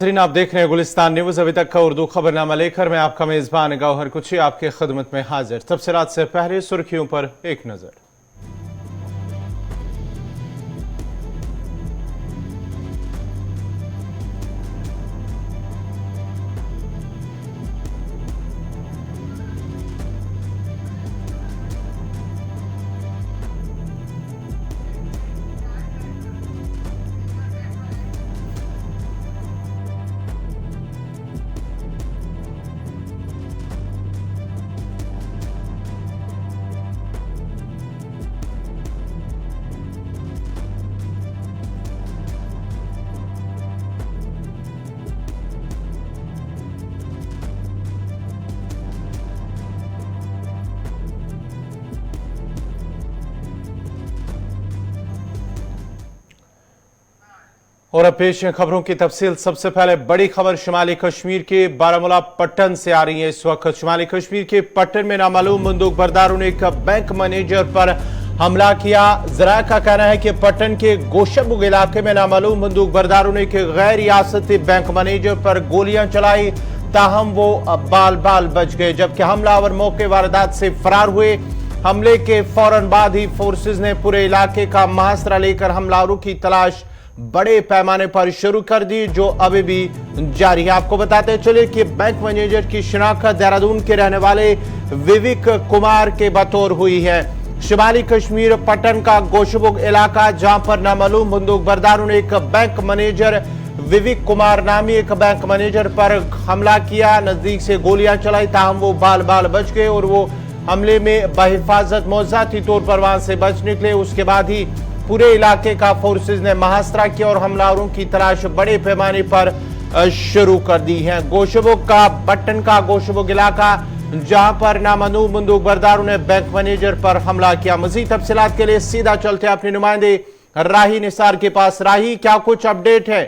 आप देख रहे हैं गुलिस्तान न्यूज। अभी तक का उर्दू खबरनामा लेकर मैं आपका मेजबान गौहर कुची आपके खिदमत में हाजिर। सबसे रात से पहले सुर्खियों पर एक नजर। और अब पेश है खबरों की तफसील। सबसे पहले बड़ी खबर शुमाली कश्मीर के बारामूला पट्टन से आ रही है। इस वक्त शुमाली कश्मीर के पट्टन में नामालूम बंदूक बरदारों ने एक बैंक मैनेजर पर हमला किया। जरा का कहना है कि पट्टन के गोशबुग इलाके में नामालूम बंदूक बरदारों ने एक गैर रियासती बैंक मैनेजर पर गोलियां चलाई, ताहम वो बाल बाल बच गए, जबकि हमलावर मौके वारदात से फरार हुए। हमले के फौरन बाद ही फोर्सेज ने पूरे इलाके का मुहासरा लेकर हमलावरों की तलाश बड़े पैमाने पर शुरू कर दी, जो अभी भी जारी है। आपको बताते चले कि बैंक मैनेजर की शिनाख्त देहरादून के रहने वाले विवेक कुमार के बतौर हुई है। शुमाली कश्मीर पट्टन का गोशबुग इलाका, जहां पर नामालूम बंदूक बरदारों ने एक बैंक मैनेजर विवेक कुमार नामी एक बैंक मैनेजर पर हमला किया, नजदीक से गोलियां चलाई, ताहम वो बाल बाल बच गए और वो हमले में बहिफाजत मौजाती तौर पर वहां से बच निकले। उसके बाद ही पूरे इलाके का फोर्सेज ने मुहासरा किया और हमलावरों की तलाश बड़े पैमाने पर शुरू कर दी है। गोशबुग का पट्टन का गोशबुग इलाका, जहां पर नामालूम बंदूक बरदारों ने बैंक मैनेजर पर हमला किया। मजीद तफसीलात के लिए सीधा चलते हैं अपने नुमाइंदे राही निसार के पास। राही, क्या कुछ अपडेट है?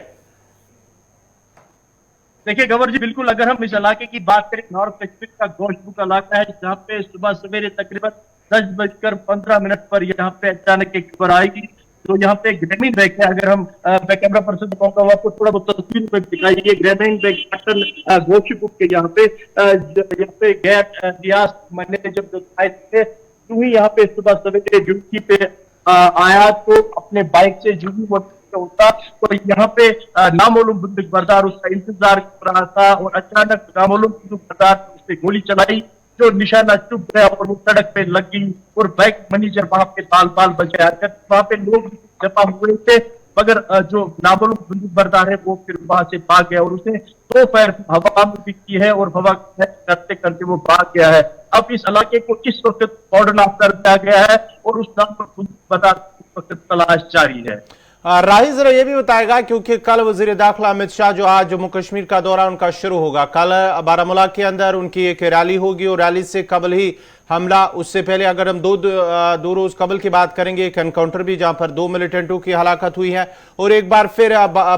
देखिए गवर जी, बिल्कुल अगर हम इस इलाके की बात करें, नॉर्थ कश्मीर का गोशबुग इलाका है, जहाँ पे सुबह सवेरे तकरीबन 10:15 पर यहाँ पे अचानक एक खबर आएगी। तो यहाँ पे ग्रामीण बैंक है, अगर हम मैं कैमरा पर्सन को कहूंगा आपको थोड़ा बहुत तस्वीर में दिखाइए। ग्रामीण बैंक पट्टन गोशबुग के यहाँ पे गैर रियासत मैनेजर जो थे, तो ही यहाँ पे सुबह सवेरे ड्यूटी पे आया, तो अपने बाइक से जुड़ी होता, तो यहाँ पे नामालूम बंदूक बरदार उसका इंतजार कर रहा था और अचानक नामालूम बंदूक बरदार उससे गोली चलाई, जो निशाना चुप गया और वो सड़क पे लग गई और बैंक मैनेजर वहां पे बाल बाल बच गया। वहां पे लोग जमा हुए थे, मगर जो नामालूम बंदूक बरदार है वो फिर वहां से भाग गया और उसने 2 फायर हवा में भी की है और हवा करते करते वो भाग गया है। अब इस इलाके को इस वक्त कॉर्डन ऑफ कर दिया गया है और उस नाम पर बंदूक बरदार इस वक्त तलाश जारी है। राही, जरा ये भी बताएगा, क्योंकि कल वजीर दाखिला अमित शाह जो आज जम्मू कश्मीर का दौरा उनका शुरू होगा, कल बारामूला के अंदर उनकी एक रैली होगी और रैली से कबल ही हमला, उससे पहले अगर हम दो रोज कबल की बात करेंगे, एक एनकाउंटर भी जहां पर 2 मिलिटेंटों की हलाकत हुई है और एक बार फिर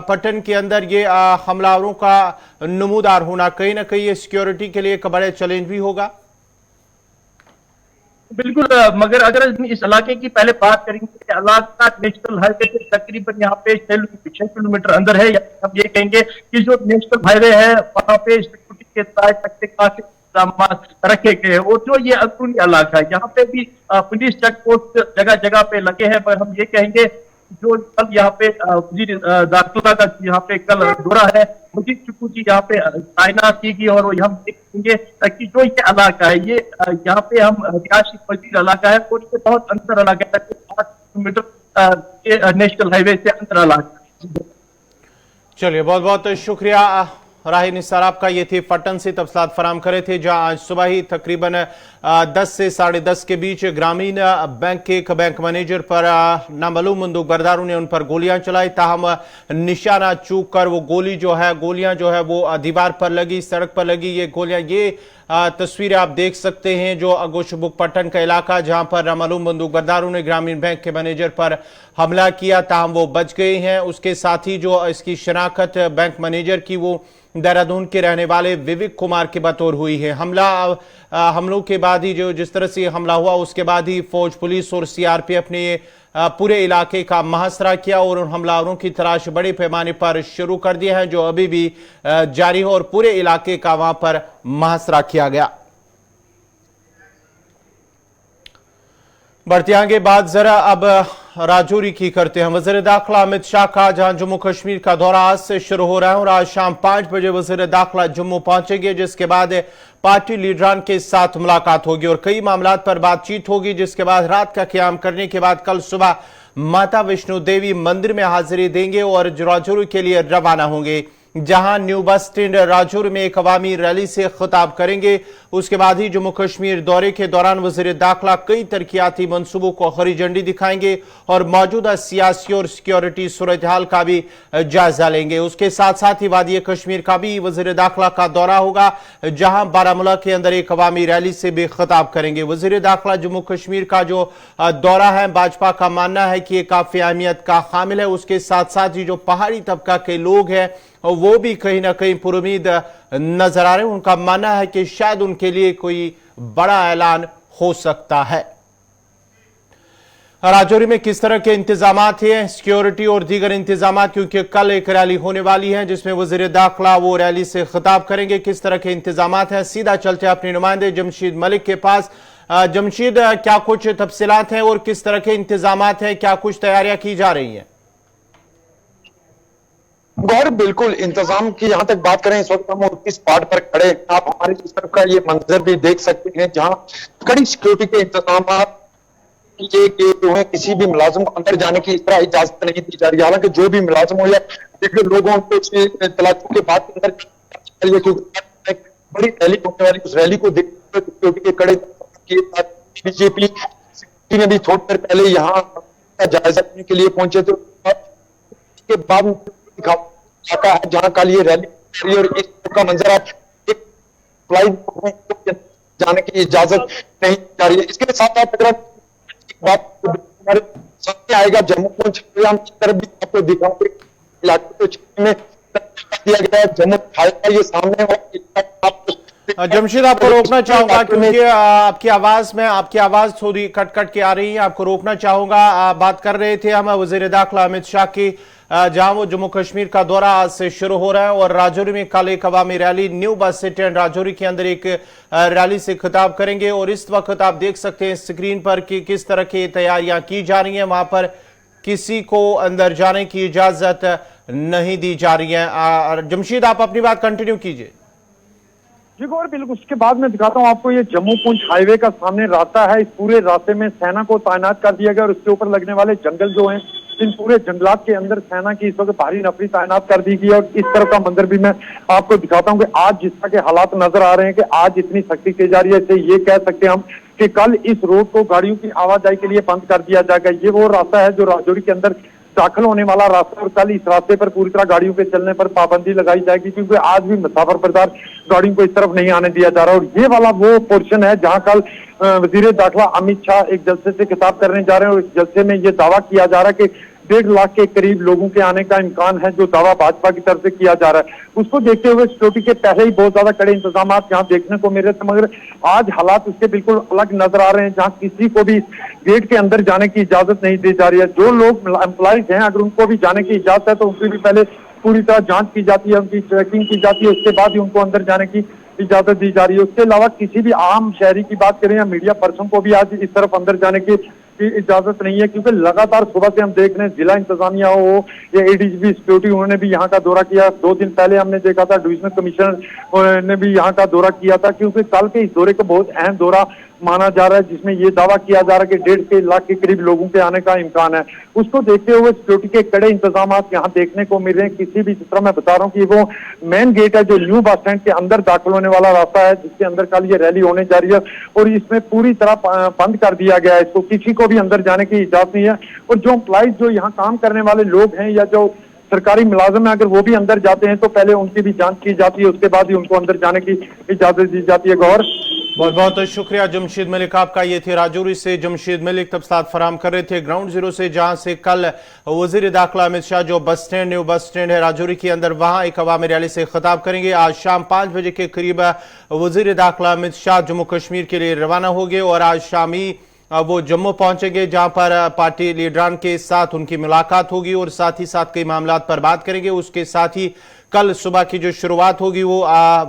पट्टन के अंदर ये हमलावरों का नमूदार होना कहीं ना कहीं ये सिक्योरिटी के लिए एक बड़े चैलेंज भी होगा। बिल्कुल, मगर अगर इस इलाके की पहले बात करेंगे, इलाका नेशनल हाईवे से तकरीबन यहाँ पे 6 किलोमीटर अंदर है। हम ये कहेंगे कि जो नेशनल हाईवे है वहाँ पे सिक्योरिटी के काफी इंतजाम रखे गए हैं और जो ये अंदरूनी इलाका है यहाँ पे भी पुलिस चेक पोस्ट जगह जगह पे लगे हैं। पर हम ये कहेंगे जो कल यहाँ पे दाखिला का यहाँ पे कल दौरा है, मुझे चुकू जी यहाँ पे तैनात की गई और हम देखेंगे कि जो ये इलाका है ये यहाँ पे हम रिहायशी पजीर इलाका है और ये बहुत अंदर इलाका है, 8 किलोमीटर नेशनल हाईवे से अंदर इलाका। चलिए, बहुत बहुत शुक्रिया राही निसार आपका। ये थे पट्टन से तफसीलात फराम करे थे, जहां आज सुबह ही तकरीबन 10 से 10:30 के बीच ग्रामीण बैंक के एक बैंक मैनेजर पर नामालूम बंदूक बरदारों ने उन पर गोलियां चलाई, ताहम निशाना चूक कर वो गोलियां जो है वो दीवार पर लगी, सड़क पर लगी ये गोलियां। ये तस्वीरें आप देख सकते हैं जो गोशबुग पट्टन का इलाका, जहां पर नामालूम बंदूक बरदारों ने ग्रामीण बैंक के मैनेजर पर हमला किया, ताहम वो बच गए हैं। उसके साथ ही जो इसकी शनाख्त बैंक मैनेजर की वो देहरादून के रहने वाले विवेक कुमार के बतौर हुई है। हमलों के बाद ही जिस तरह से हमला हुआ उसके बाद ही फौज, पुलिस और सीआरपीएफ ने पूरे इलाके का मुहासरा किया और उन हमलावरों की तलाश बड़े पैमाने पर शुरू कर दिए हैं, जो अभी भी जारी हो, और पूरे इलाके का वहां पर मुहासरा किया गया। बढ़ते आगे बात जरा अब राजौरी की करते हैं। वज़ीर दाखिला अमित शाह का जहां जम्मू कश्मीर का दौरा आज से शुरू हो रहा है और आज शाम 5 बजे वज़ीर दाखिला जम्मू पहुंचेंगे, जिसके बाद पार्टी लीडरान के साथ मुलाकात होगी और कई मामलात पर बातचीत होगी, जिसके बाद रात का क़याम करने के बाद कल सुबह माता वैष्णो देवी मंदिर में हाजिरी देंगे और राजौरी के लिए रवाना होंगे, जहां न्यू बस स्टैंड राजौरी में एक अवामी रैली से खिताब करेंगे। उसके बाद ही जम्मू कश्मीर दौरे के दौरान वज़ीर दाखिला कई तरक्याती मंसूबों को हरी झंडी दिखाएंगे और मौजूदा सियासी और सिक्योरिटी सूरत हाल का भी जायजा लेंगे। उसके साथ साथ ही वादी कश्मीर का भी वज़ीर दाखिला का दौरा होगा, जहां बारामूला के अंदर एक अवामी रैली से भी खिताब करेंगे। वज़ीर दाखिला जम्मू कश्मीर का जो दौरा है, भाजपा का मानना है कि यह काफी अहमियत का हामिल है। उसके साथ साथ ही जो पहाड़ी तबका के लोग हैं वो भी कहीं ना कहीं पुरुमीद नजर आ रहे हैं। उनका मानना है कि शायद उनके लिए कोई बड़ा ऐलान हो सकता है। राजौरी में किस तरह के इंतजाम हैं, सिक्योरिटी और दीगर इंतजाम, क्योंकि कल एक रैली होने वाली है जिसमें वज़ीर दाखिला वो रैली से खिताब करेंगे, किस तरह के इंतजाम हैं। सीधा चलते अपने नुमाइंदे जमशीद मलिक के पास। जमशीद, क्या कुछ तफसीलात हैं और किस तरह के इंतजाम हैं, क्या कुछ तैयारियां की जा रही हैं? गौर, बिल्कुल इंतजाम की जहां तक बात करें, इस वक्त हम इस स्पॉट पर खड़े, आप हमारी इस तरफ का ये मंजर भी देख सकते हैं, जहां कड़ी सिक्योरिटी के इंतजाम ये कि उन्हें किसी भी मुलाजिम को अंदर जाने की इस तरह इजाजत नहीं दी जा रही है। हालांकि जो भी मुलाजिम हो या देखिए लोगों को तलाशी के बाद अंदर बड़ी रैली होने वाली, उस रैली को देखते हुए सिक्योरिटी के कड़े बीजेपी ने भी थोड़ी देर पहले यहाँ जायजा लेने के लिए पहुंचे थे। के बाद है जहां कल ये रैली और इस का मंजर आप फ्लाइट जाने की इजाजत नहीं जा रही है। इसके साथ साथ अगर बात हमारे सामने आएगा, जम्मू पुंछ की तरफ भी आपको दिखाऊंगे, इलाके को में दिया गया है, जम्मू का ये सामने जमशीद, आपको रोकना चाहूंगा क्योंकि आपकी आवाज थोड़ी कट कट के आ रही है, आपको रोकना चाहूंगा। बात कर रहे थे हम वज़ीर दाखिला अमित शाह की, जहां वो जम्मू कश्मीर का दौरा आज से शुरू हो रहा है और राजौरी में कल एक अवामी rally new bus stand Rajouri के अंदर एक रैली से खिताब करेंगे। और इस वक्त आप देख सकते हैं स्क्रीन पर कि किस तरह की तैयारियां की जा रही हैं। वहां पर किसी को अंदर जाने की इजाजत नहीं दी जा रही है। जमशीद, आप अपनी बात कंटिन्यू कीजिए। जी गौर, बिल्कुल उसके बाद मैं दिखाता हूँ आपको, ये जम्मू पुंछ हाईवे का सामने रास्ता है। इस पूरे रास्ते में सेना को तैनात कर दिया गया और उसके ऊपर लगने वाले जंगल जो हैं, इन पूरे जंगलात के अंदर सेना की इस वक्त भारी नफरी तैनात कर दी गई है। और इस तरह का मंजर भी मैं आपको दिखाता हूँ कि आज जिस तरह के हालात नजर आ रहे हैं कि आज इतनी सख्ती की जा रही है, इससे ये कह सकते हैं हम कि कल इस रोड को गाड़ियों की आवाजाही के लिए बंद कर दिया जाएगा। ये वो रास्ता है जो राजौरी के अंदर दाखिल होने वाला रास्ता, और कल इस रास्ते पर पूरी तरह गाड़ियों के चलने पर पाबंदी लगाई जाएगी, क्योंकि आज भी मुसाफिर बरदार गाड़ियों को इस तरफ नहीं आने दिया जा रहा। और ये वाला वो पोर्शन है जहां कल वजीर दाखिला अमित शाह एक जलसे से खिताब करने जा रहे हैं और इस जलसे में ये दावा किया जा रहा है कि 1.5 लाख के करीब लोगों के आने का इम्कान है, जो दावा भाजपा की तरफ से किया जा रहा है। उसको देखते हुए सिक्योरिटी के पहले ही बहुत ज्यादा कड़े इंतजाम यहाँ देखने को मिल रहे थे, मगर आज हालात उसके बिल्कुल अलग नजर आ रहे हैं, जहाँ किसी को भी गेट के अंदर जाने की इजाजत नहीं दी जा रही है। जो लोग एम्प्लॉइज हैं, अगर उनको भी जाने की इजाजत है तो उनकी भी पहले पूरी तरह जांच की जाती है, उनकी चेकिंग की जाती है, उसके बाद ही उनको अंदर जाने की इजाजत दी जा रही है। उसके अलावा किसी भी आम शहरी की बात करें या मीडिया पर्सन को भी आज इस तरफ अंदर जाने की इजाजत नहीं है, क्योंकि लगातार सुबह से हम देख रहे हैं जिला इंतजामिया हो या एडीजीपी सिक्योरिटी, उन्होंने भी यहाँ का दौरा किया। 2 दिन पहले हमने देखा था डिविजनल कमिश्नर ने भी यहाँ का दौरा किया था, क्योंकि कल के इस दौरे को बहुत अहम दौरा माना जा रहा है, जिसमें ये दावा किया जा रहा है कि 1.5 लाख के करीब लोगों के आने का इम्कान है। उसको देखते हुए सिक्योरिटी के कड़े इंतजाम यहाँ देखने को मिल रहे हैं। किसी भी तरह मैं बता रहा हूँ कि वो मेन गेट है जो न्यू बस स्टैंड के अंदर दाखिल होने वाला रास्ता है, जिसके अंदर कल ये रैली होने जा रही है, और इसमें पूरी तरह बंद कर दिया गया है। इसको किसी को भी अंदर जाने की इजाजत नहीं है। और जो एम्प्लॉइज, जो यहाँ काम करने वाले लोग हैं या जो सरकारी मुलाजिम है, अगर वो भी अंदर जाते हैं तो पहले उनकी भी जांच की जाती है, उसके बाद ही उनको अंदर जाने की इजाजत दी जाती है। गौर, बहुत बहुत शुक्रिया जमशीद मलिक आपका। ये थे राजौरी से जमशीद मलिक तफसीलात फराहम कर रहे थे ग्राउंड जीरो से, जहां से कल वजीर दाखिला अमित शाह जो bus stand new bus stand है राजौरी के अंदर, वहां एक अवामी रैली से खिताब करेंगे। आज शाम 5 बजे के करीब वजीर दाखिला अमित शाह जम्मू कश्मीर के लिए रवाना हो गए और आज शामी वो जम्मू पहुंचेंगे, जहां पर पार्टी लीडरान के साथ उनकी मुलाकात होगी और साथ ही साथ कई मामलात पर बात करेंगे। उसके साथ ही कल सुबह की जो शुरुआत होगी वो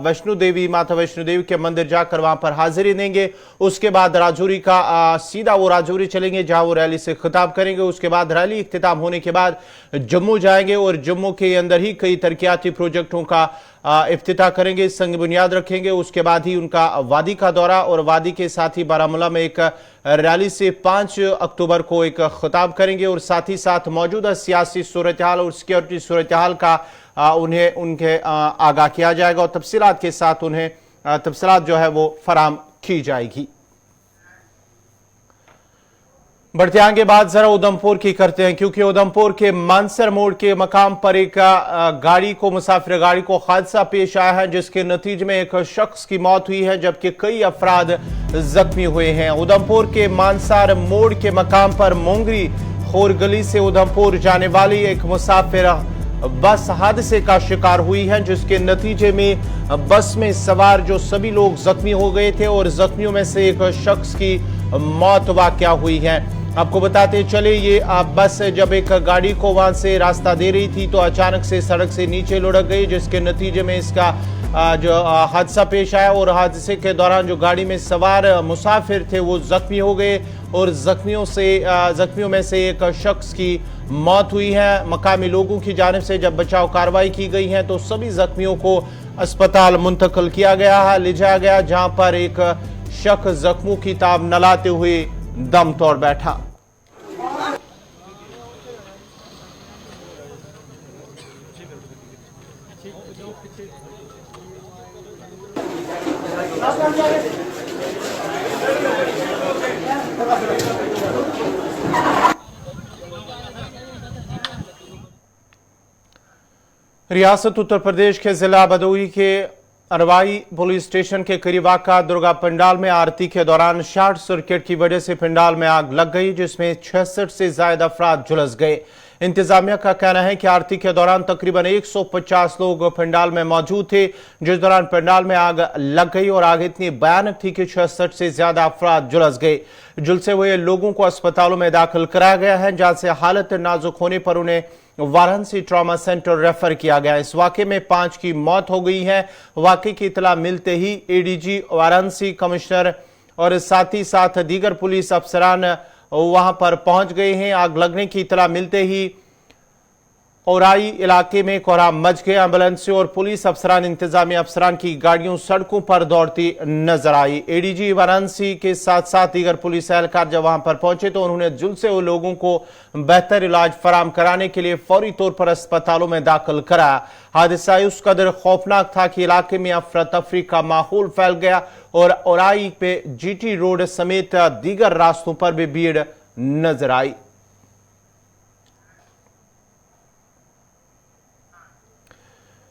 वैष्णो देवी, माता वैष्णो देवी के मंदिर जाकर वहां पर हाजिरी देंगे। उसके बाद राजौरी का सीधा वो राजौरी चलेंगे, जहां वो रैली से खिताब करेंगे। उसके बाद रैली इख्तिताम होने के बाद जम्मू जाएंगे और जम्मू के अंदर ही कई तरक्याती प्रोजेक्टों का इफ्तिताह करेंगे, संग बुनियाद रखेंगे। उसके बाद ही उनका वादी का दौरा और वादी के साथ ही बारामूला में एक रैली से 5 अक्टूबर को एक खिताब करेंगे और साथ ही साथ मौजूदा सियासी सूरत हाल और सिक्योरिटी सूरत हाल का उन्हें उनके आगाह किया जाएगा और तफसीलात के साथ उन्हें तफसीलात जो है वो फराम की जाएगी। बढ़ते आगे बात जरा उधमपुर की करते हैं, क्योंकि उधमपुर के मानसर मोड़ के मकाम पर एक गाड़ी को, मुसाफिर गाड़ी को हादसा पेश आया है, जिसके नतीजे में एक शख्स की मौत हुई है जबकि कई अफराद जख्मी हुए हैं। उधमपुर के मानसर मोड़ के मकाम पर मोंगरी खोर गली से उधमपुर जाने वाली एक मुसाफिर बस हादसे का शिकार हुई है, जिसके नतीजे में बस में सवार जो सभी लोग जख्मी हो गए थे और जख्मियों में से एक शख्स की मौत वाकया हुई है। आपको बताते चले, ये बस जब एक गाड़ी को वहां से रास्ता दे रही थी तो अचानक से सड़क से नीचे लुढ़क गई, जिसके नतीजे में इसका जो हादसा पेश आया और हादसे के दौरान जो गाड़ी में सवार मुसाफिर थे वो जख्मी हो गए और जख्मियों में से एक शख्स की मौत हुई है। मकामी लोगों की जानिब से जब बचाव कार्रवाई की गई है तो सभी जख्मियों को अस्पताल मुंतकिल किया गया, ले जाया गया, जहां पर एक शख्स जख्मों की ताब न लाते हुए दम तोड़ बैठा। रियासत उत्तर प्रदेश के जिला भदोही के अरवाई पुलिस स्टेशन के करीब वाक़ा दुर्गा पंडाल में आरती के दौरान शॉर्ट सर्किट की वजह से पंडाल में आग लग गई, जिसमें 66 से ज्यादा अफराद झुलस गए। इंतजामिया का कहना है कि आरती के दौरान तकरीबन 150 लोग पंडाल में मौजूद थे, जिस दौरान पंडाल में आग लग गई और आग इतनी भयानक थी कि 66 से ज्यादा अफराद झुलस गए। झुलसे हुए लोगों को अस्पतालों में दाखिल कराया गया है, जहां से हालत नाजुक होने पर उन्हें वाराणसी ट्रॉमा सेंटर रेफर किया गया। इस वाकये में 5 की मौत हो गई है। वाकये की इतला मिलते ही एडीजी वाराणसी, कमिश्नर और साथ ही साथ दीगर पुलिस अफसरान वहां पर पहुंच गए हैं। आग लगने की इतला मिलते ही औराई इलाके में कोहराम मच गया। एम्बुलेंस और पुलिस अफसरान, इंतजामिया अफसरान की गाड़ियों सड़कों पर दौड़ती नजर आई। एडीजी वाराणसी के साथ साथ दीगर पुलिस एहलकार जब वहां पर पहुंचे तो उन्होंने झुलसे हुए लोगों को बेहतर इलाज फराम कराने के लिए फौरी तौर पर अस्पतालों में दाखिल कराया। हादसा उस कदर खौफनाक था कि इलाके में अफरा तफरी का माहौल फैल गया और औराई पे जीटी रोड समेत दीगर रास्तों पर भी भीड़ नजर आई।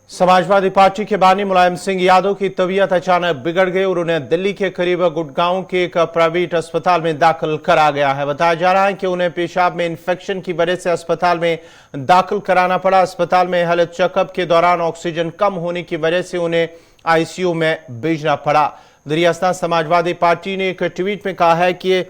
समाजवादी पार्टी के बानी मुलायम सिंह यादव की तबीयत अचानक बिगड़ गई और उन्हें दिल्ली के करीब गुड़गांव के एक प्राइवेट अस्पताल में दाखिल करा गया है। बताया जा रहा है कि उन्हें पेशाब में इन्फेक्शन की वजह से अस्पताल में दाखिल कराना पड़ा। अस्पताल में हेल्थ चेकअप के दौरान ऑक्सीजन कम होने की वजह से उन्हें आईसीयू में भेजना पड़ा। दरियास्तान समाजवादी पार्टी ने एक ट्वीट में कहा है कि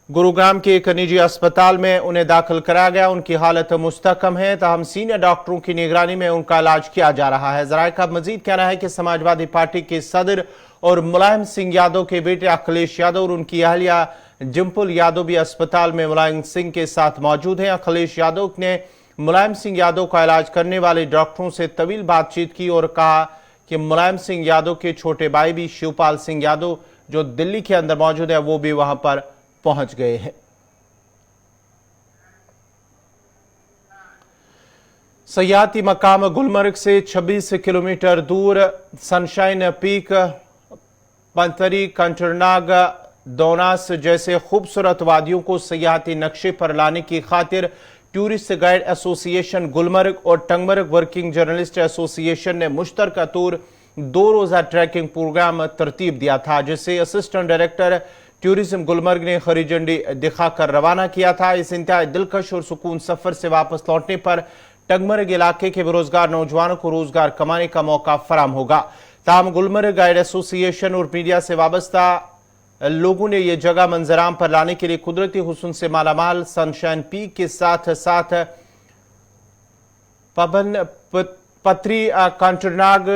गुरुग्राम के एक निजी अस्पताल में उन्हें दाखिल कराया गया। उनकी हालत मुस्तकम है, ताहम सीनियर डॉक्टरों की निगरानी में उनका इलाज किया जा रहा है। जराये का मजीद कहना है कि समाजवादी पार्टी के सदर और मुलायम सिंह यादव के बेटे अखिलेश यादव और उनकी अहलिया जिम्पुल यादव भी अस्पताल में मुलायम सिंह के साथ मौजूद हैं। अखिलेश यादव ने मुलायम सिंह यादव का इलाज करने वाले डॉक्टरों से तवील बातचीत की और कहा कि मुलायम सिंह यादव के छोटे भाई भी शिवपाल सिंह यादव जो दिल्ली के अंदर मौजूद है वो भी वहां पर पहुंच गए हैं। सयाहती मकाम गुलमर्ग से 26 किलोमीटर दूर सनशाइन पीक, पंतरी, कंटरनाग, दोनास जैसे खूबसूरत वादियों को सयाहती नक्शे पर लाने की खातिर टूरिस्ट गाइड एसोसिएशन गुलमर्ग और टंगमर्ग वर्किंग जर्नलिस्ट एसोसिएशन ने मुश्तरका तौर 2 रोजा ट्रैकिंग प्रोग्राम तरतीब दिया था, जिसे असिस्टेंट डायरेक्टर टूरिज्म गुलमर्ग ने हरी झंडी दिखाकर रवाना किया था। इस इंतहाई दिलकश और सुकून सफर से वापस लौटने पर टंगमर्ग इलाके के बेरोजगार नौजवानों को रोजगार कमाने का मौका फराम होगा। ताहम गुलमर्ग गाइड एसोसिएशन और मीडिया से वाबस्ता लोगों ने ये जगह मंजराम पर लाने के लिए कुदरती हुस्न से मालामाल सनशाइन पीक के साथ साथ पथरी कांटरनाग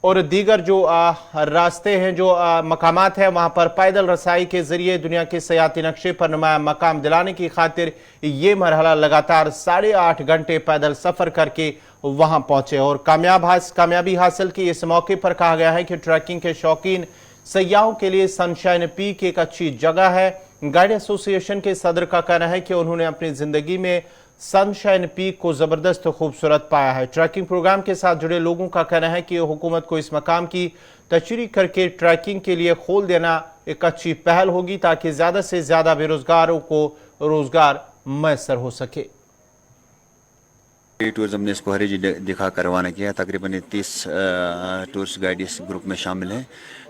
और दीगर जो रास्ते हैं, जो मकामात हैं, वहां पर पैदल रसाई के जरिए दुनिया के सयाती नक्शे पर नुमाया मकाम दिलाने की खातिर ये मरहला लगातार 8.5 घंटे पैदल सफर करके वहां पहुंचे और कामयाबी हासिल की। इस मौके पर कहा गया है कि ट्रैकिंग के शौकीन सयाहों के लिए सनशाइन पीक एक अच्छी जगह है। गाइड एसोसिएशन के सदर का कहना है कि उन्होंने अपनी जिंदगी में सनशाइन पीक को जबरदस्त खूबसूरत पाया है। ट्रैकिंग प्रोग्राम के साथ जुड़े लोगों का कहना है कि हुकूमत को इस मकाम की तशरीह करके ट्रैकिंग के लिए खोल देना एक अच्छी पहल होगी ताकि ज्यादा से ज्यादा बेरोजगारों को रोजगार मैसर हो सके। टूरिज्म ने इसको हरी झंडी दिखा कर रवाना किया। तकरीबन 30 टूरिस्ट गाइड इस ग्रुप में शामिल हैं।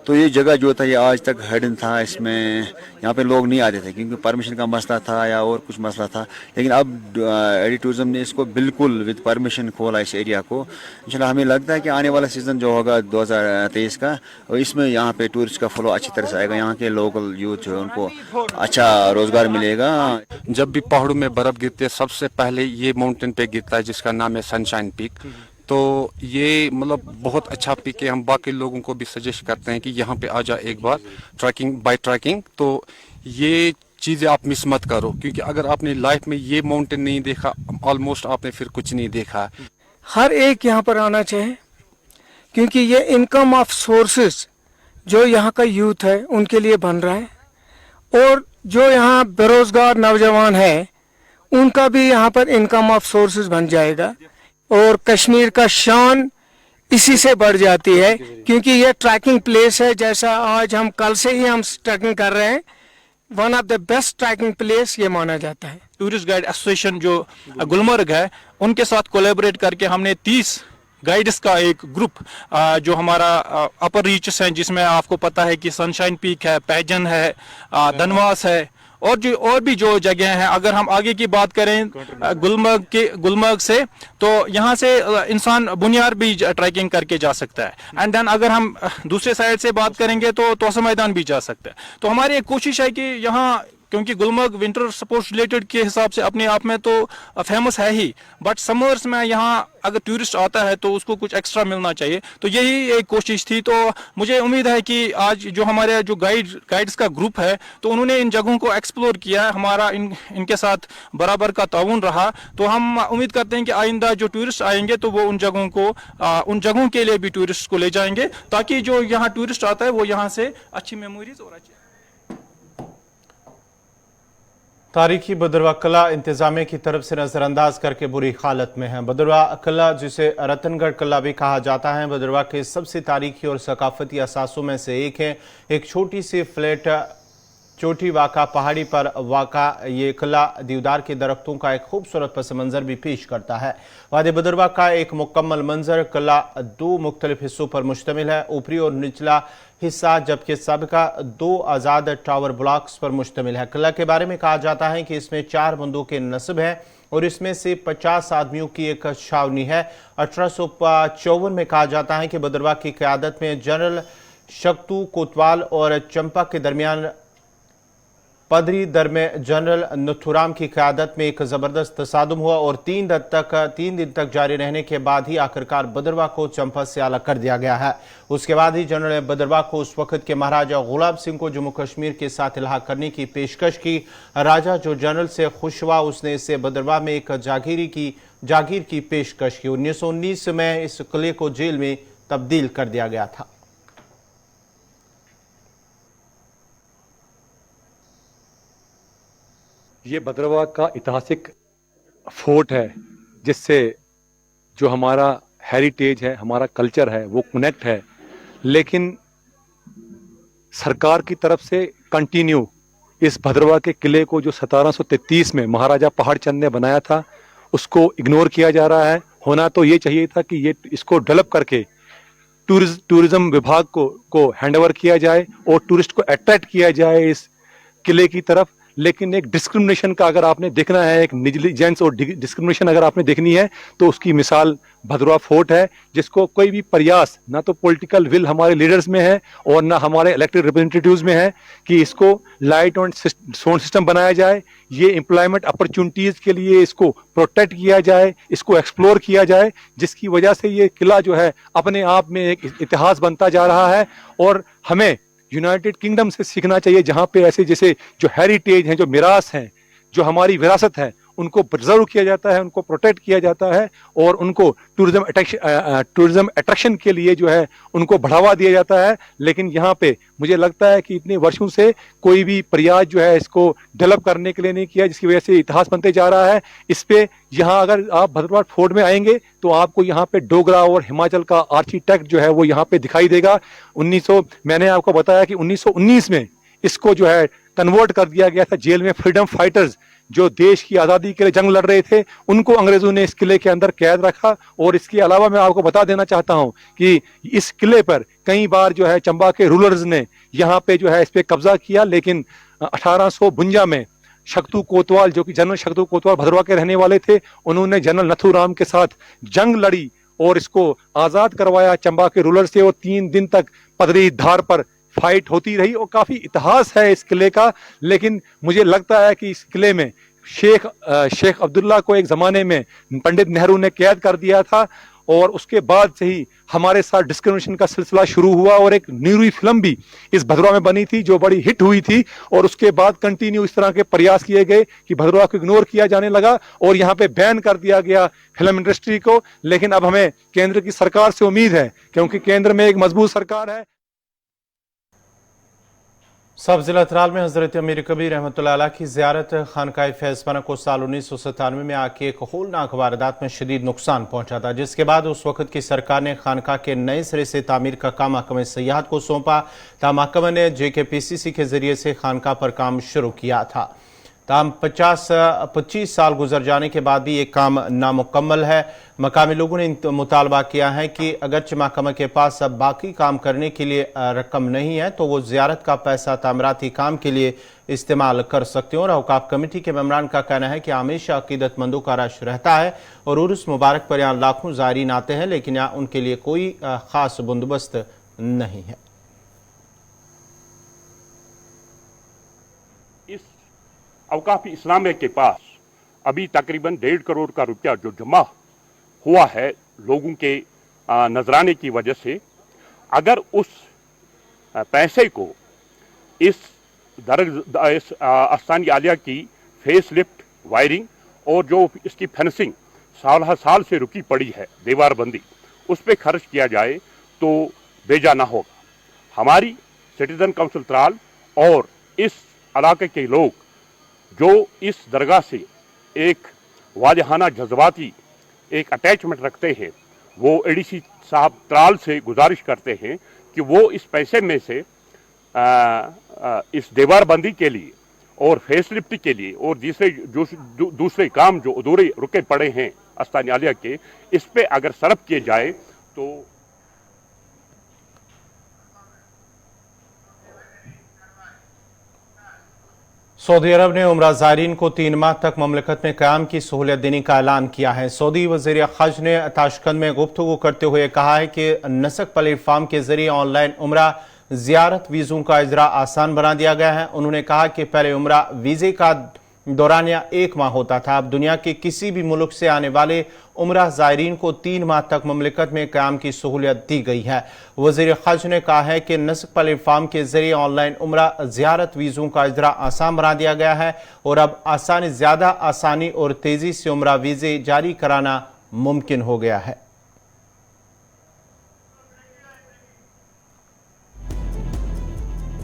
तो ये जगह जो था ये आज तक हिडन था, इसमें यहाँ पे लोग नहीं आते थे क्योंकि परमिशन का मसला था या और कुछ मसला था। लेकिन अब एडी टूरिज्म ने इसको बिल्कुल विद परमिशन खोला इस एरिया को। इंशाल्लाह हमें लगता है कि आने वाला सीज़न जो होगा 2023 का, और इसमें यहाँ पे टूरिस्ट का फ्लो अच्छी तरह से आएगा। यहाँ के लोकल यूथ जो है उनको अच्छा रोजगार मिलेगा। जब भी पहाड़ों में बर्फ गिरती है सबसे पहले ये माउंटेन पे गिरता है जिसका नाम है सनशाइन पीक। तो ये मतलब बहुत अच्छा पीक है। हम बाकी लोगों को भी सजेस्ट करते हैं कि यहाँ पे आ जाए एक बार बाय ट्रैकिंग। तो ये चीज़ें आप मिस मत करो क्योंकि अगर आपने लाइफ में ये माउंटेन नहीं देखा ऑलमोस्ट आपने फिर कुछ नहीं देखा। हर एक यहाँ पर आना चाहिए क्योंकि ये इनकम ऑफ सोर्सेज जो यहाँ का यूथ है उनके लिए बन रहा है और जो यहाँ बेरोजगार नौजवान है उनका भी यहाँ पर इनकम ऑफ सोर्सेज बन जाएगा और कश्मीर का शान इसी से बढ़ जाती है क्योंकि ये ट्रैकिंग प्लेस है। जैसा आज हम कल से ही हम ट्रैकिंग कर रहे हैं, one of the best trekking place ये माना जाता है। टूरिस्ट गाइड एसोसिएशन जो गुलमर्ग है उनके साथ कोलैबोरेट करके हमने 30 गाइड्स का एक ग्रुप जो हमारा अपर रीचेस हैं जिसमें आपको पता है कि सनशाइन पीक है, पैजन है, धनवास है और भी जो जगह हैं। अगर हम आगे की बात करें गुलमर्ग से तो यहाँ से इंसान बुनियार भी ट्रैकिंग करके जा सकता है। एंड देन अगर हम दूसरे साइड से बात करेंगे तो तोसा मैदान भी जा सकता है। तो हमारी एक कोशिश है कि यहाँ क्योंकि गुलमर्ग विंटर स्पोर्ट्स रिलेटेड के हिसाब से अपने आप में तो फेमस है ही, बट समर्स में यहाँ अगर टूरिस्ट आता है तो उसको कुछ एक्स्ट्रा मिलना चाहिए। तो यही एक कोशिश थी। तो मुझे उम्मीद है कि आज जो हमारे जो गाइड्स का ग्रुप है तो उन्होंने इन जगहों को एक्सप्लोर किया है। हमारा इनके साथ बराबर का ताउन रहा। तो हम उम्मीद करते हैं कि आइंदा जो टूरिस्ट आएंगे तो वो उन जगहों के लिए भी टूरिस्ट को ले जाएंगे ताकि जो यहाँ टूरिस्ट आता है वो यहाँ से अच्छी मेमोरीज और अच्छी तारीखी बदरवा किला इंतजामिया की तरफ से नजरअंदाज करके बुरी हालत में है। बदरवा किला जिसे रतनगढ़ किला भी कहा जाता है बदरवा के सबसे तारीखी और सकाफती असासों में से एक है। एक छोटी सी फ्लैट चोटी वाका पहाड़ी पर वाका ये किला देवदार के दरख्तों का एक खूबसूरत पस मंजर भी पेश करता है। वादी बदरवा का एक मुकम्मल मंजर किला 2 मुख्तलिफ हिस्सों पर मुश्तमिल है, ऊपरी और निचला हिस्सा, जबकि सबका 2 आज़ाद टावर ब्लॉक्स पर मुश्तमिल है। किला के बारे में कहा जाता है कि इसमें 4 बंदूकें नस्ब हैं और इसमें से 50 आदमियों की एक छावनी है। 1854 में कहा जाता है कि बदरवा की क़यादत में जनरल शक्तू कोतवाल और चंपा के दरमियान पदरी दर में जनरल नथुराम की क़यादत में एक ज़बरदस्त तसादुम हुआ और 3 दिन तक जारी रहने के बाद ही आखिरकार बदरवा को चंपा से अलग कर दिया गया है। उसके बाद ही जनरल बदरवा को उस वक्त के महाराजा गुलाब सिंह को जम्मू कश्मीर के साथ इल्हाक करने की पेशकश की। राजा जो जनरल से खुश हुआ उसने इसे बदरवा में एक जागीर की पेशकश की। 1919 में इस किले को जेल में तब्दील कर दिया गया था। ये बदरवा का ऐतिहासिक फोर्ट है जिससे जो हमारा हेरिटेज है, हमारा कल्चर है वो कनेक्ट है। लेकिन सरकार की तरफ से कंटिन्यू इस भद्रवा के किले को जो 1733 में महाराजा पहाड़ चंद ने बनाया था उसको इग्नोर किया जा रहा है। होना तो ये चाहिए था कि ये इसको डेवलप करके टूरिज्म विभाग को हैंडओवर किया जाए और टूरिस्ट को अट्रैक्ट किया जाए इस किले की तरफ। लेकिन एक डिस्क्रिमिनेशन का अगर आपने देखना है, एक निगलिजेंस और डिस्क्रिमिनेशन अगर आपने देखनी है तो उसकी मिसाल भद्रवा फोर्ट है, जिसको कोई भी प्रयास ना तो पॉलिटिकल विल हमारे लीडर्स में है और ना हमारे इलेक्टेड रिप्रेजेंटेटिव्स में है कि इसको लाइट और साउंड सिस्टम बनाया जाए, ये एम्प्लॉयमेंट अपॉर्चुनिटीज के लिए इसको प्रोटेक्ट किया जाए, इसको एक्सप्लोर किया जाए, जिसकी वजह से ये किला जो है अपने आप में एक इतिहास बनता जा रहा है। और हमें यूनाइटेड किंगडम से सीखना चाहिए, जहाँ पे ऐसे जैसे जो हेरिटेज हैं, जो मिरास हैं, जो हमारी विरासत है, उनको प्रिजर्व किया जाता है, उनको प्रोटेक्ट किया जाता है और उनको टूरिज्म अट्रैक्शन के लिए जो है उनको बढ़ावा दिया जाता है। लेकिन यहाँ पे मुझे लगता है कि इतने वर्षों से कोई भी प्रयास जो है इसको डेवलप करने के लिए नहीं किया, जिसकी वजह से इतिहास बनते जा रहा है। इस पे यहाँ अगर आप भद्रवाह फोर्ट में आएंगे तो आपको यहाँ पे डोगरा और हिमाचल का आर्किटेक्ट जो है वो यहाँ पे दिखाई देगा। मैंने आपको बताया कि 1919 में इसको जो है कन्वर्ट कर दिया गया था जेल में। फ्रीडम फाइटर्स जो देश की आज़ादी के लिए जंग लड़ रहे थे, उनको अंग्रेजों ने इस किले के अंदर कैद रखा। और इसके अलावा मैं आपको बता देना चाहता हूं कि इस किले पर कई बार जो है चंबा के रूलर्स ने यहाँ पे जो है इस पे कब्जा किया, लेकिन 1852 में शक्तू कोतवाल, जो कि जनरल शक्तू कोतवाल भद्रवाह के रहने वाले थे, उन्होंने जनरल नथुराम के साथ जंग लड़ी और इसको आज़ाद करवाया चंबा के रूलर से। और 3 दिन तक पदरी धार पर फाइट होती रही और काफी इतिहास है इस किले का। लेकिन मुझे लगता है कि इस किले में शेख अब्दुल्ला को एक जमाने में पंडित नेहरू ने कैद कर दिया था और उसके बाद से ही हमारे साथ डिस्क्रिमिनेशन का सिलसिला शुरू हुआ। और एक नीरवी फिल्म भी इस भद्रवाह में बनी थी जो बड़ी हिट हुई थी और उसके बाद कंटिन्यू इस तरह के प्रयास किए गए कि भद्रवाह को इग्नोर किया जाने लगा और यहाँ पे बैन कर दिया गया फिल्म इंडस्ट्री को। लेकिन अब हमें केंद्र की सरकार से उम्मीद है, क्योंकि केंद्र में एक मजबूत सरकार है। सब जिला त्राल में हजरत अमीर कबीर रहमतुल्लाह अलैह की ज़ियारत खानकाह फैज़पाना को साल 1997 में आके एक होलनाक वारदात में शदीद नुकसान पहुंचा था, जिसके बाद उस वक्त की सरकार ने खानकाह के नए सिरे से तामीर का काम महकमे सयाहत को सौंपा। महकमे ने JKPCC के जरिए से खानकाह पर काम शुरू किया था। ताम 25 साल गुजर जाने के बाद भी ये काम नामुकम्मल है। मकामी लोगों ने मुतालबा किया है कि अगरचे महकमा के पास अब बाकी काम करने के लिए रकम नहीं है तो वो ज़ियारत का पैसा तामीराती काम के लिए इस्तेमाल कर सकते हैं। और औकाफ कमेटी के मेम्बरान का कहना है कि हमेशा अकीदतमंदों का रश रहता है और उर्स मुबारक पर यहाँ लाखों ज़ायरीन आते हैं, लेकिन यहाँ उनके लिए कोई ख़ास बंदोबस्त नहीं है। औकाफ इस्लामिया के पास अभी तकरीबन 1.5 करोड़ का रुपया जो जमा हुआ है लोगों के नजराने की वजह से, अगर उस पैसे को इस आस्तानी आलिया की फेस लिफ्ट, वायरिंग और जो इसकी फेंसिंग साल से रुकी पड़ी है, दीवारबंदी, उस पर खर्च किया जाए तो बेजा ना होगा। हमारी सिटीजन काउंसिल त्राल और इस इलाके के लोग जो इस दरगाह से एक वाजहाना जज्बाती एक अटैचमेंट रखते हैं, वो ADC साहब त्राल से गुजारिश करते हैं कि वो इस पैसे में से इस दीवारबंदी के लिए और फेसलिफ्ट के लिए और दूसरे काम जो अधूरे रुके पड़े हैं आस्तानी आलिया के, इस पे अगर सर्फ किए जाए तो सऊदी अरब ने उम्रा ज़ायरीन को 3 माह तक ममलकत में क़याम की सहूलियत देने का ऐलान किया है। सऊदी वज़ीर ख़ारजा ने ताशकंद में गुफ्तगू करते हुए कहा है कि नसक प्लेटफार्म के जरिए ऑनलाइन उम्रा ज़ियारत वीज़ों का इजरा आसान बना दिया गया है। उन्होंने कहा कि पहले उम्रा वीज़े का दौरानिया 1 माह होता था, अब दुनिया के किसी भी मुल्क से आने वाले उम्रा ज़ायरीन को 3 माह तक ममलकत में क़याम की सहूलियत दी गई है। वज़ीर ख़ारजा ने कहा है कि नस्क प्लेटफार्म के जरिए ऑनलाइन उम्रा ज़ियारत वीज़ों का इजरा आसान बना दिया गया है और अब ज़्यादा आसानी और तेज़ी से उम्रा वीज़े जारी कराना मुमकिन हो गया है।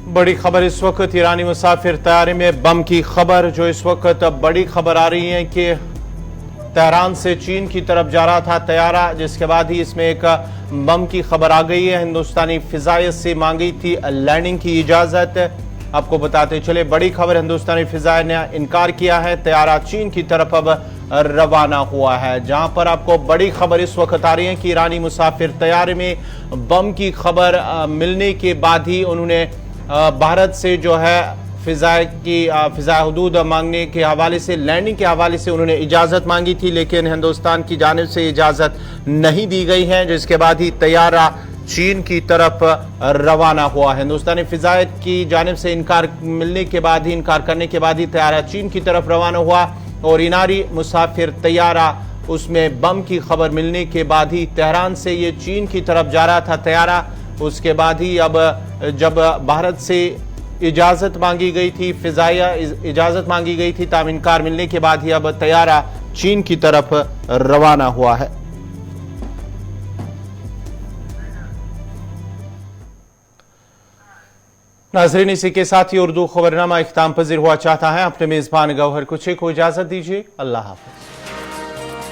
बड़ी खबर इस वक्त ईरानी मुसाफिर तैयारे में बम की खबर, जो इस वक्त बड़ी खबर आ रही है कि तेहरान से चीन की तरफ जा रहा था तैयारा, जिसके बाद ही इसमें एक बम की खबर आ गई है। हिंदुस्तानी फिजाइयत से मांगी थी लैंडिंग की इजाजत। आपको बताते चले बड़ी खबर, हिंदुस्तानी फिजाइयत ने इनकार किया है, तैयारा चीन की तरफ अब रवाना हुआ है। जहां पर आपको बड़ी खबर इस वक्त आ रही है कि ईरानी मुसाफिर तैयारे में बम की खबर मिलने के बाद ही उन्होंने भारत से जो है फिजा हदूद मांगने के हवाले से, लैंडिंग के हवाले से उन्होंने इजाज़त मांगी थी, लेकिन हिंदुस्तान की जानिब से इजाज़त नहीं दी गई है, जिसके बाद ही तैयारा चीन की तरफ रवाना हुआ। हिंदुस्तानी फिजायत की जानिब से इनकार करने के बाद ही तैयारा चीन की तरफ रवाना हुआ और इनारी मुसाफिर तैयारा, उसमें बम की खबर मिलने के बाद ही तेहरान से ये चीन की तरफ जा रहा था तैयारा। उसके बाद ही अब जब भारत से इजाज़त मांगी गई थी, फिजाया इजाज़त मांगी गई थी, ताम इनकार मिलने के बाद ही अब तैयारा चीन की तरफ रवाना हुआ है। नाज़रीन, इसी के साथ ही उर्दू खबरनामा इख्तिताम पजीर हुआ चाहता है। अपने मेज़बान गौहर कुछे को इजाज़त दीजिए। अल्लाह हाफ़िज़।